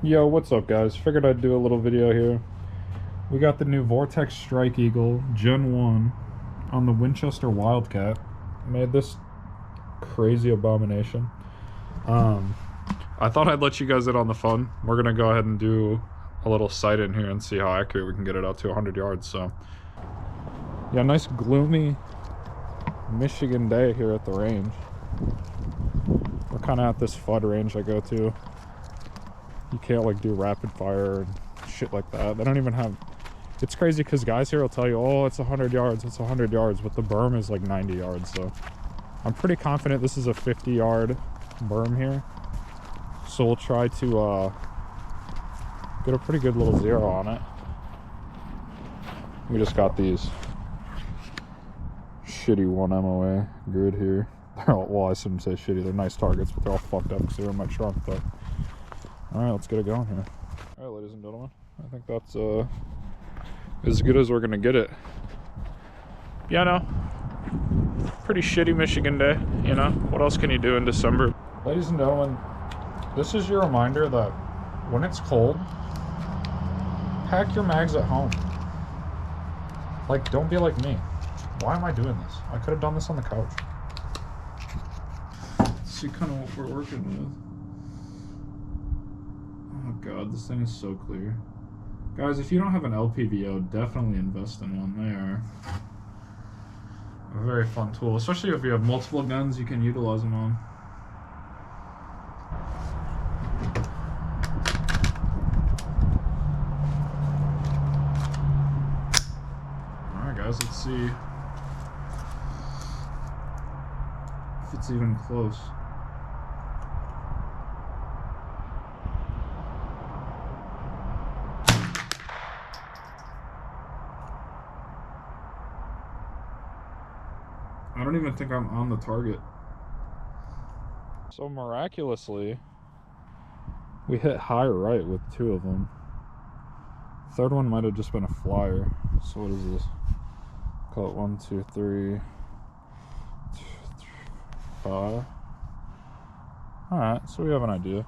Yo, what's up guys? Figured I'd do a little video here. We got the new Vortex Strike Eagle Gen 1 on the Winchester Wildcat. Made this crazy abomination. I thought I'd let you guys in on the fun. We're gonna go ahead and do a little sight in here and see how accurate we can get it out to 100 yards. So yeah, nice gloomy Michigan day here at the range. We're kind of at this FUD range I go to. You can't like do rapid fire and shit like that. They don't even have, it's crazy because guys here will tell you, oh, it's 100 yards, it's 100 yards, but the berm is like 90 yards. So I'm pretty confident this is a 50-yard berm here. So we'll try to get a pretty good little zero on it. We just got these shitty 1 MOA grid here. They're all, well, I shouldn't say shitty, they're nice targets, but they're all fucked up because they're in my trunk. But all right, let's get it going here. All right, ladies and gentlemen, I think that's as good as we're gonna get it. Yeah, no, pretty shitty Michigan day, you know? What else can you do in December? Ladies and gentlemen, this is your reminder that when it's cold, pack your mags at home. Like, don't be like me. Why am I doing this? I could have done this on the couch. Let's see kind of what we're working with. Oh god, this thing is so clear. Guys, if you don't have an LPVO, definitely invest in one. They are a very fun tool, especially if you have multiple guns you can utilize them on. Alright guys, let's see if it's even close. I don't even think I'm on the target. So miraculously, we hit high right with 2 of them. Third one might have just been a flyer. So what is this? Call it 1, 2, 3, 2, 3, 5. Alright, so we have an idea.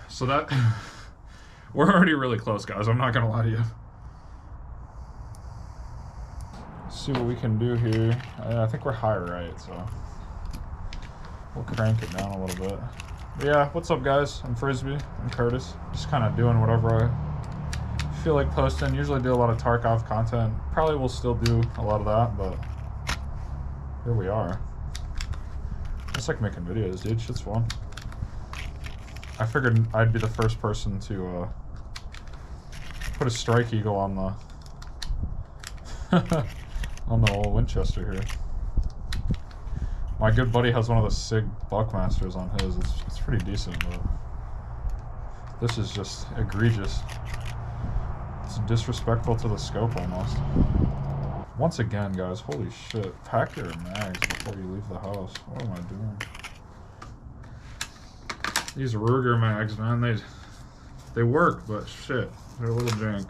So that, we're already really close, guys. I'm not gonna lie to you. Let's see what we can do here. I think we're high right, so we'll crank it down a little bit. But yeah, what's up, guys? I'm Frisbee. I'm Curtis. Just kind of doing whatever I feel like posting. Usually do a lot of Tarkov content. Probably will still do a lot of that, but here we are. Just like making videos, dude. Shit's fun. I figured I'd be the first person to put a Strike Eagle on the on the old Winchester here. My good buddy has one of the SIG Buckmasters on his. It's pretty decent, but this is just egregious. It's disrespectful to the scope almost. Once again, guys, holy shit. Pack your mags before you leave the house. What am I doing? These Ruger mags, man, they work, but shit, they're a little jank.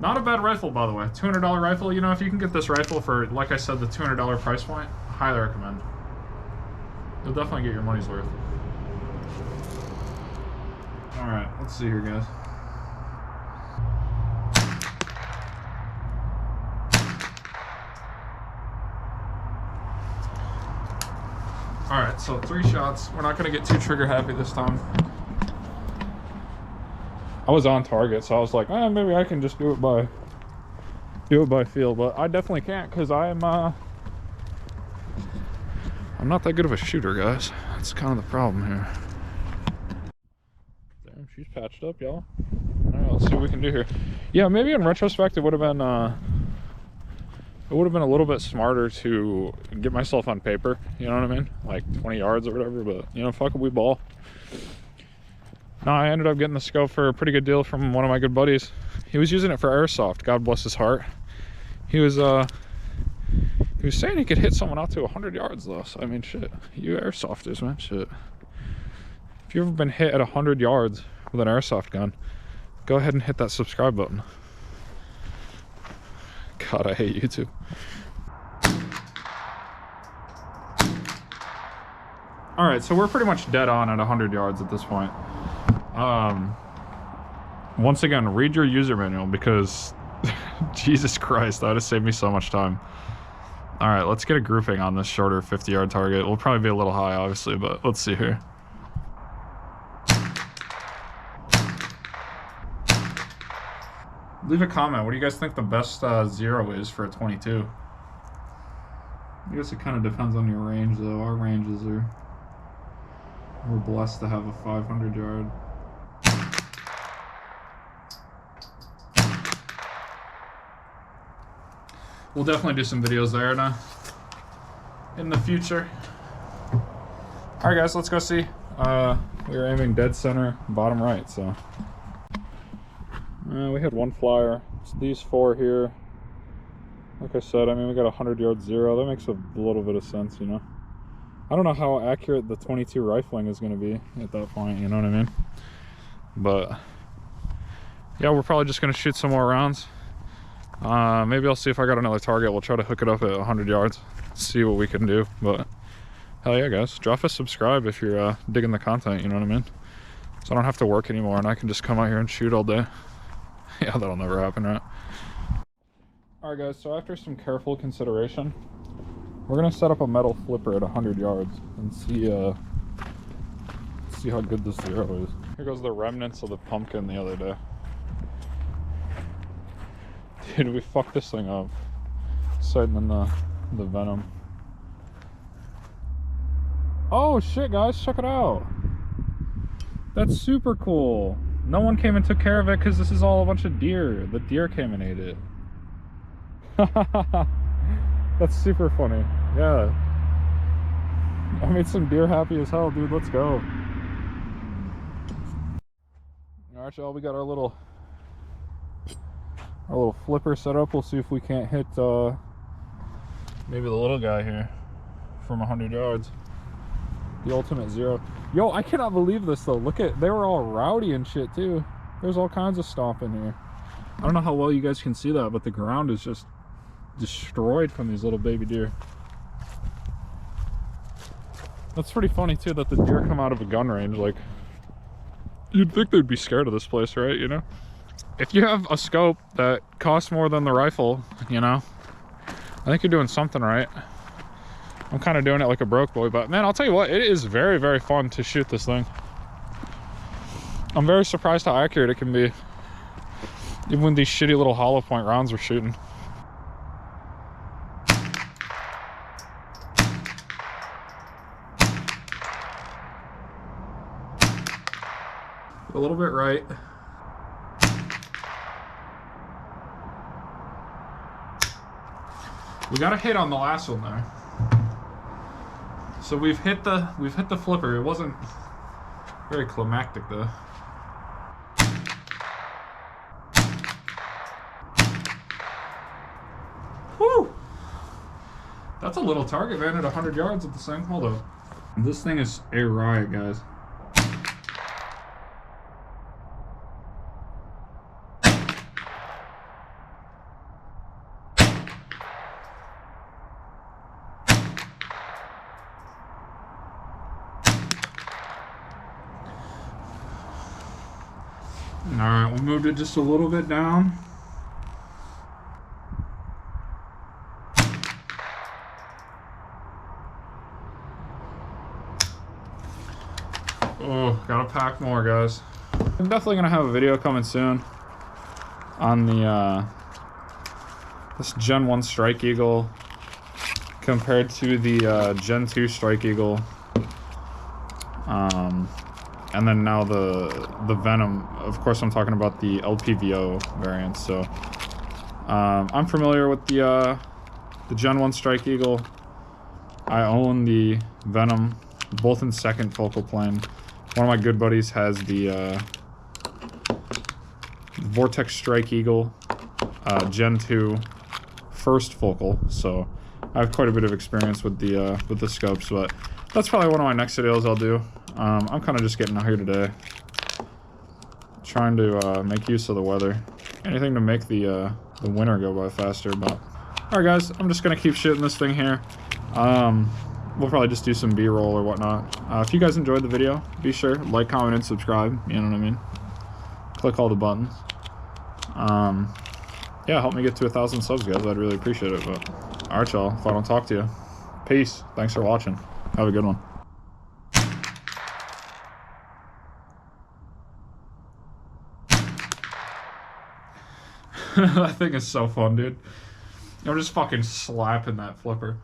Not a bad rifle, by the way. $200 rifle. You know, if you can get this rifle for, like I said, the $200 price point, highly recommend. You'll definitely get your money's worth. All right, let's see here, guys. Alright, so 3 shots. We're not going to get too trigger happy this time. I was on target, so I was like, maybe I can just do it by feel, but I definitely can't because I'm not that good of a shooter, guys. That's kind of the problem here. Damn, she's patched up, y'all. Alright, let's see what we can do here. Yeah, maybe in retrospect it would have been a little bit smarter to get myself on paper, you know what I mean? Like 20 yards or whatever, but you know, fuck it, we ball. No, I ended up getting the scope for a pretty good deal from one of my good buddies. He was using it for airsoft, God bless his heart. He was saying he could hit someone out to 100 yards though, so I mean, shit, you airsofters, man, shit. If you've ever been hit at 100 yards with an airsoft gun, go ahead and hit that subscribe button. God, I hate YouTube. All right, so we're pretty much dead on at 100 yards at this point. Once again, read your user manual because Jesus Christ, that would have saved me so much time. All right, let's get a grouping on this shorter 50-yard target. We'll probably be a little high, obviously, but let's see here. Leave a comment. What do you guys think the best zero is for a 22? I guess it kind of depends on your range, though. Our ranges are... We're blessed to have a 500-yard. We'll definitely do some videos there in the future. All right, guys, let's go see. We were aiming dead center, bottom right, so. We had one flyer. It's these four here. Like I said, I mean, we got a 100-yard zero. That makes a little bit of sense, you know. I don't know how accurate the 22 rifling is going to be at that point, you know what I mean? But, yeah, we're probably just going to shoot some more rounds. Maybe I'll see if I got another target. We'll try to hook it up at 100 yards, see what we can do. But, hell yeah, guys. Drop a subscribe if you're digging the content, you know what I mean? So I don't have to work anymore and I can just come out here and shoot all day. Yeah, that'll never happen, right? Alright, guys, so after some careful consideration, we're gonna set up a metal flipper at 100 yards and see how good this zero is. Here goes the remnants of the pumpkin the other day. Dude, we fucked this thing up. Sighting in the venom. Oh shit, guys, check it out. That's super cool. No one came and took care of it because this is all a bunch of deer. The deer came and ate it. That's super funny. Yeah. I made some deer happy as hell, dude. Let's go. Alright, y'all, we got our little flipper set up. We'll see if we can't hit maybe the little guy here from 100 yards. The ultimate zero. Yo, I cannot believe this though. Look at, they were all rowdy and shit too. There's all kinds of stomping here. I don't know how well you guys can see that, but the ground is just destroyed from these little baby deer. That's pretty funny too that the deer come out of a gun range. Like, you'd think they'd be scared of this place, right? You know, if you have a scope that costs more than the rifle, you know, I think you're doing something right. I'm kind of doing it like a broke boy, but man, I'll tell you what, it is very, very fun to shoot this thing. I'm very surprised how accurate it can be, even when these shitty little hollow point rounds we're shooting. A little bit right. We got a hit on the last one there. So we've hit the flipper. It wasn't very climactic though. Whew! That's a little target, man, at 100 yards at the same. Hold up. This thing is a riot, guys. Alright, we moved it just a little bit down. Oh, gotta pack more, guys. I'm definitely gonna have a video coming soon on the this Gen 1 Strike Eagle compared to the Gen 2 Strike Eagle. And then now the Venom. Of course, I'm talking about the LPVO variant. So I'm familiar with the Gen 1 Strike Eagle. I own the Venom, both in second focal plane. One of my good buddies has the Vortex Strike Eagle Gen 2 first focal. So I have quite a bit of experience with the scopes, but that's probably one of my next videos I'll do. I'm kind of just getting out here today, trying to make use of the weather. Anything to make the the winter go by faster. But alright guys, I'm just gonna keep shitting this thing here. We'll probably just do some B-roll or whatnot. If you guys enjoyed the video, be sure like, comment, and subscribe. You know what I mean? Click all the buttons. Yeah, help me get to 1,000 subs, guys. I'd really appreciate it. But alright, y'all. If I don't talk to you, peace. Thanks for watching. Have a good one. That thing is so fun, dude. I'm just fucking slapping that flipper.